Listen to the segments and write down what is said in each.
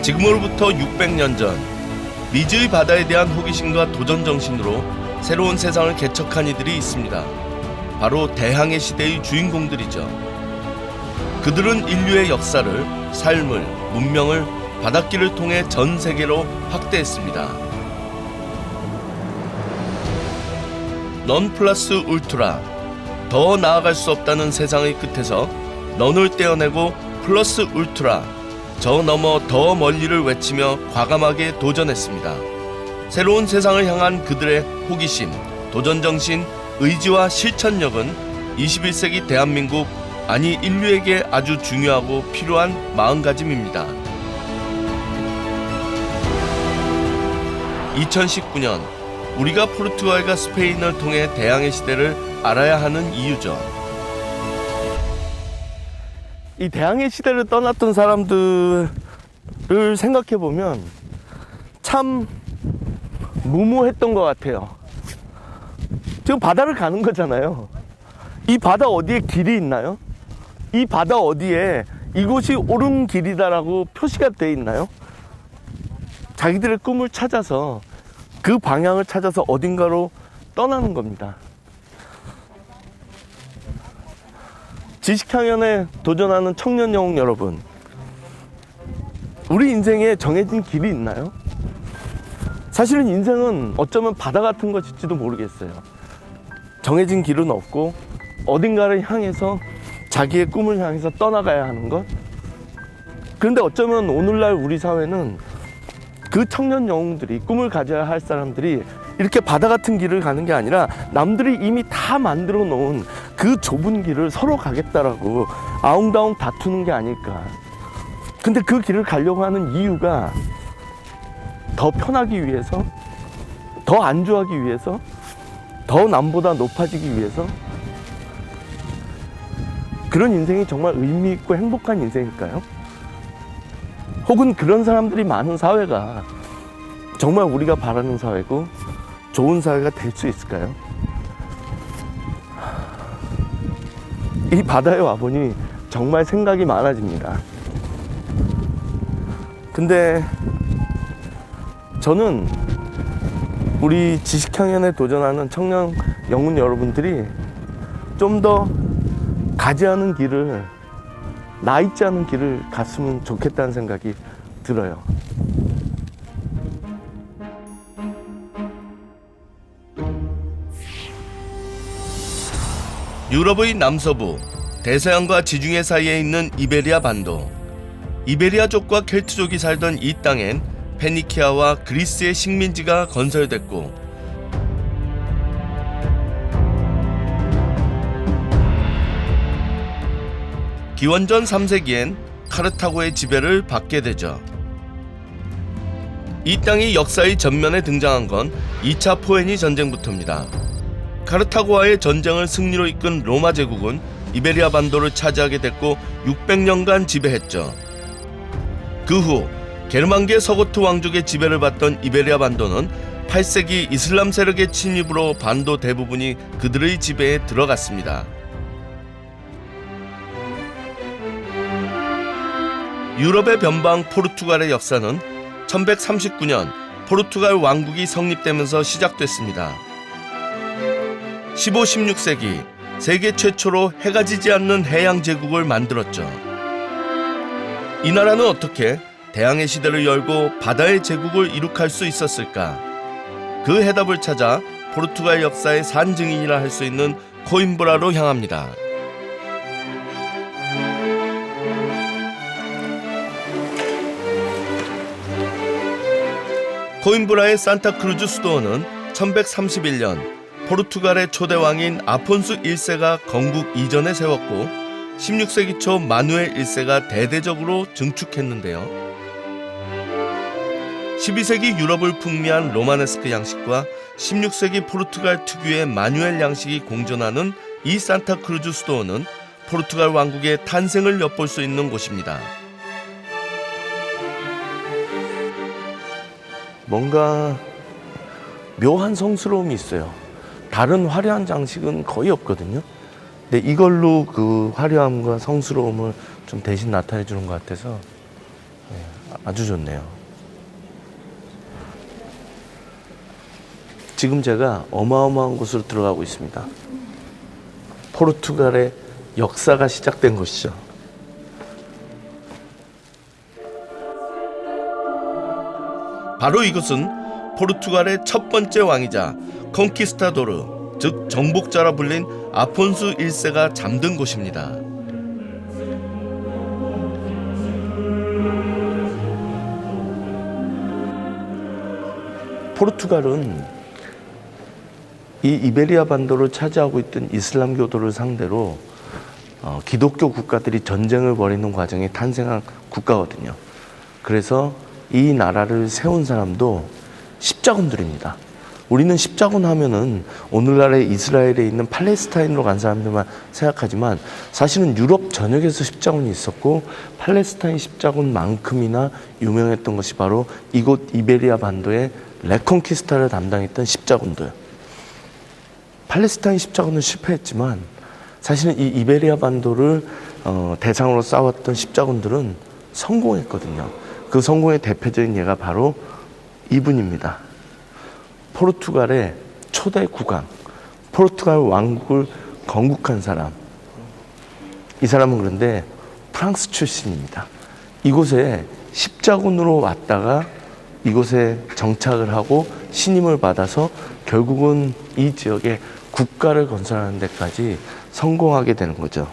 지금으로부터 600년 전 미지의 바다에 대한 호기심과 도전 정신으로 새로운 세상을 개척한 이들이 있습니다. 바로 대항해 시대의 주인공들이죠. 그들은 인류의 역사를, 삶을, 문명을 바닷길을 통해 전 세계로 확대했습니다. 넌 플러스 울트라, 더 나아갈 수 없다는 세상의 끝에서 넌을 떼어내고 플러스 울트라, 저 너머 더 멀리를 외치며 과감하게 도전했습니다. 새로운 세상을 향한 그들의 호기심, 도전정신, 의지와 실천력은 21세기 대한민국, 아니 인류에게 아주 중요하고 필요한 마음가짐입니다. 2019년 우리가 포르투갈과 스페인을 통해 대항해 시대를 알아야 하는 이유죠. 이 대항해 시대를 떠났던 사람들을 생각해보면 참 무모했던 것 같아요. 지금 바다를 가는 거잖아요. 이 바다 어디에 길이 있나요? 이 바다 어디에 이곳이 옳은 길이다라고 표시가 되어 있나요? 자기들의 꿈을 찾아서 그 방향을 찾아서 어딘가로 떠나는 겁니다. 지식향연에 도전하는 청년 영웅 여러분, 우리 인생에 정해진 길이 있나요? 사실은 인생은 어쩌면 바다 같은 것일지도 모르겠어요. 정해진 길은 없고 어딘가를 향해서 자기의 꿈을 향해서 떠나가야 하는 것. 그런데 어쩌면 오늘날 우리 사회는 그 청년 영웅들이, 꿈을 가져야 할 사람들이 이렇게 바다 같은 길을 가는 게 아니라 남들이 이미 다 만들어 놓은 그 좁은 길을 서로 가겠다라고 아웅다웅 다투는 게 아닐까. 근데 그 길을 가려고 하는 이유가 더 편하기 위해서, 더 안주하기 위해서, 더 남보다 높아지기 위해서. 그런 인생이 정말 의미 있고 행복한 인생일까요? 혹은 그런 사람들이 많은 사회가 정말 우리가 바라는 사회고 좋은 사회가 될 수 있을까요? 이 바다에 와보니 정말 생각이 많아집니다. 근데 저는 우리 지식향연에 도전하는 청년 영웅 여러분들이 좀 더 가지 않은 길을, 나 있지 않은 길을 갔으면 좋겠다는 생각이 들어요. 유럽의 남서부, 대서양과 지중해 사이에 있는 이베리아 반도. 이베리아족과 켈트족이 살던 이 땅엔 페니키아와 그리스의 식민지가 건설됐고, 기원전 3세기엔 카르타고의 지배를 받게 되죠. 이 땅이 역사의 전면에 등장한 건 2차 포에니 전쟁부터입니다. 카르타고와의 전쟁을 승리로 이끈 로마 제국은 이베리아 반도를 차지하게 됐고 600년간 지배했죠. 그 후 게르만계 서고트 왕족의 지배를 받던 이베리아 반도는 8세기 이슬람 세력의 침입으로 반도 대부분이 그들의 지배에 들어갔습니다. 유럽의 변방 포르투갈의 역사는 1139년 포르투갈 왕국이 성립되면서 시작됐습니다. 15, 16세기 세계 최초로 해가 지지 않는 해양 제국을 만들었죠. 이 나라는 어떻게 대항해 시대를 열고 바다의 제국을 이룩할 수 있었을까? 그 해답을 찾아 포르투갈 역사의 산증인이라 할 수 있는 코임브라로 향합니다. 코임브라의 산타크루즈 수도원은 1131년 포르투갈의 초대왕인 아폰수 1세가 건국 이전에 세웠고 16세기 초 마누엘 1세가 대대적으로 증축했는데요. 12세기 유럽을 풍미한 로마네스크 양식과 16세기 포르투갈 특유의 마누엘 양식이 공존하는 이 산타크루즈 수도원은 포르투갈 왕국의 탄생을 엿볼 수 있는 곳입니다. 뭔가 묘한 성스러움이 있어요. 다른 화려한 장식은 거의 없거든요. 근데 이걸로 그 화려함과 성스러움을 좀 대신 나타내 주는 것 같아서 아주 좋네요. 지금 제가 어마어마한 곳으로 들어가고 있습니다. 포르투갈의 역사가 시작된 곳이죠. 바로 이곳은 포르투갈의 첫 번째 왕이자 콩키스타도르, 즉 정복자라 불린 아폰수 1세가 잠든 곳입니다. 포르투갈은 이 이베리아 반도를 차지하고 있던 이슬람교도를 상대로 기독교 국가들이 전쟁을 벌이는 과정에 탄생한 국가거든요. 그래서 이 나라를 세운 사람도 십자군들입니다. 우리는 십자군 하면은 오늘날의 이스라엘에 있는 팔레스타인으로 간 사람들만 생각하지만 사실은 유럽 전역에서 십자군이 있었고 팔레스타인 십자군만큼이나 유명했던 것이 바로 이곳 이베리아 반도의 레콘키스타를 담당했던 십자군들. 팔레스타인 십자군은 실패했지만 사실은 이 이베리아 반도를 대상으로 싸웠던 십자군들은 성공했거든요. 그 성공의 대표적인 예가 바로 이분입니다. 포르투갈의 초대 국왕, 포르투갈 왕국을 건국한 사람. 이 사람은 그런데 프랑스 출신입니다. 이곳에 십자군으로 왔다가 이곳에 정착을 하고 신임을 받아서 결국은 이 지역에 국가를 건설하는 데까지 성공하게 되는 거죠.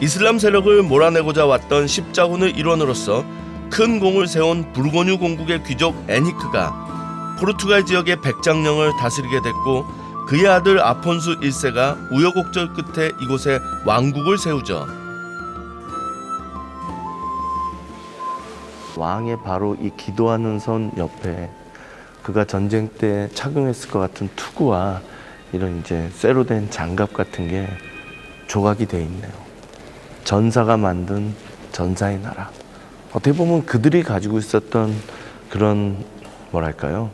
이슬람 세력을 몰아내고자 왔던 십자군의 일원으로서 큰 공을 세운 부르고뉴 공국의 귀족 애니크가 포르투갈 지역의 백장령을 다스리게 됐고 그의 아들 아폰수 1세가 우여곡절 끝에 이곳에 왕국을 세우죠. 왕의 바로 이 기도하는 선 옆에 그가 전쟁 때 착용했을 것 같은 투구와 이런 이제 쇠로 된 장갑 같은 게 조각이 돼 있네요. 전사가 만든 전사의 나라. 어떻게 보면 그들이 가지고 있었던 그런 뭐랄까요?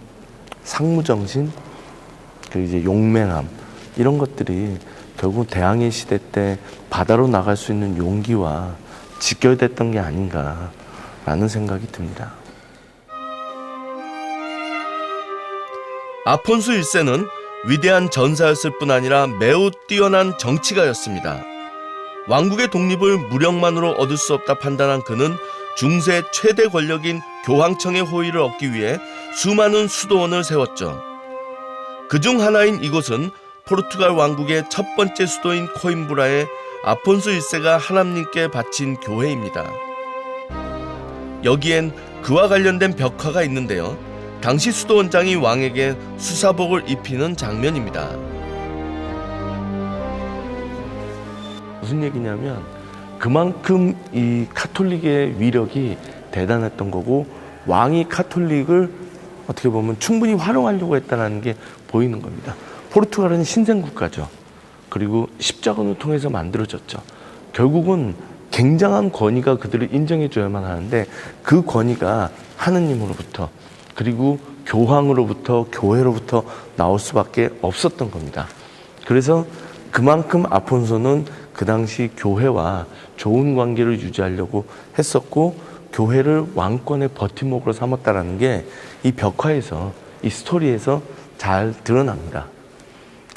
상무정신, 그 이제 용맹함 이런 것들이 결국 대항해 시대 때 바다로 나갈 수 있는 용기와 직결됐던 게 아닌가라는 생각이 듭니다. 아폰수 1세는 위대한 전사였을 뿐 아니라 매우 뛰어난 정치가였습니다. 왕국의 독립을 무력만으로 얻을 수 없다 판단한 그는 중세 최대 권력인 교황청의 호의를 얻기 위해 수많은 수도원을 세웠죠. 그중 하나인 이곳은 포르투갈 왕국의 첫 번째 수도인 코임브라에 아폰수 1세가 하나님께 바친 교회입니다. 여기엔 그와 관련된 벽화가 있는데요. 당시 수도원장이 왕에게 수사복을 입히는 장면입니다. 무슨 얘기냐면 그만큼 이 카톨릭의 위력이 대단했던 거고 왕이 카톨릭을 어떻게 보면 충분히 활용하려고 했다는 게 보이는 겁니다. 포르투갈은 신생 국가죠. 그리고 십자군을 통해서 만들어졌죠. 결국은 굉장한 권위가 그들을 인정해줘야만 하는데 그 권위가 하느님으로부터 그리고 교황으로부터 교회로부터 나올 수밖에 없었던 겁니다. 그래서 그만큼 아폰소는 그 당시 교회와 좋은 관계를 유지하려고 했었고 교회를 왕권의 버팀목으로 삼았다는 게 이 벽화에서 이 스토리에서 잘 드러납니다.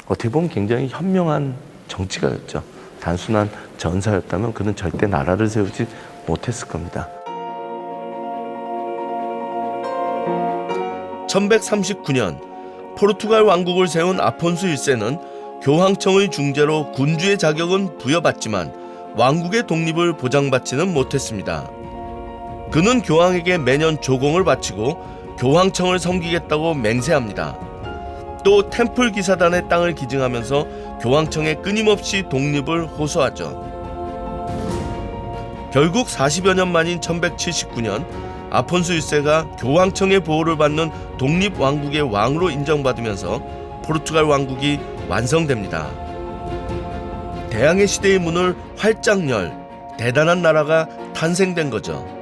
어떻게 보면 굉장히 현명한 정치가였죠. 단순한 전사였다면 그는 절대 나라를 세우지 못했을 겁니다. 1139년 포르투갈 왕국을 세운 아폰수 1세는 교황청의 중재로 군주의 자격은 부여받지만 왕국의 독립을 보장받지는 못했습니다. 그는 교황에게 매년 조공을 바치고 교황청을 섬기겠다고 맹세합니다. 또 템플 기사단의 땅을 기증하면서 교황청에 끊임없이 독립을 호소하죠. 결국 40여 년 만인 1179년 아폰수 1세가 교황청의 보호를 받는 독립왕국의 왕으로 인정받으면서 포르투갈 왕국이 완성됩니다. 대항해 시대의 문을 활짝 열 대단한 나라가 탄생된 거죠.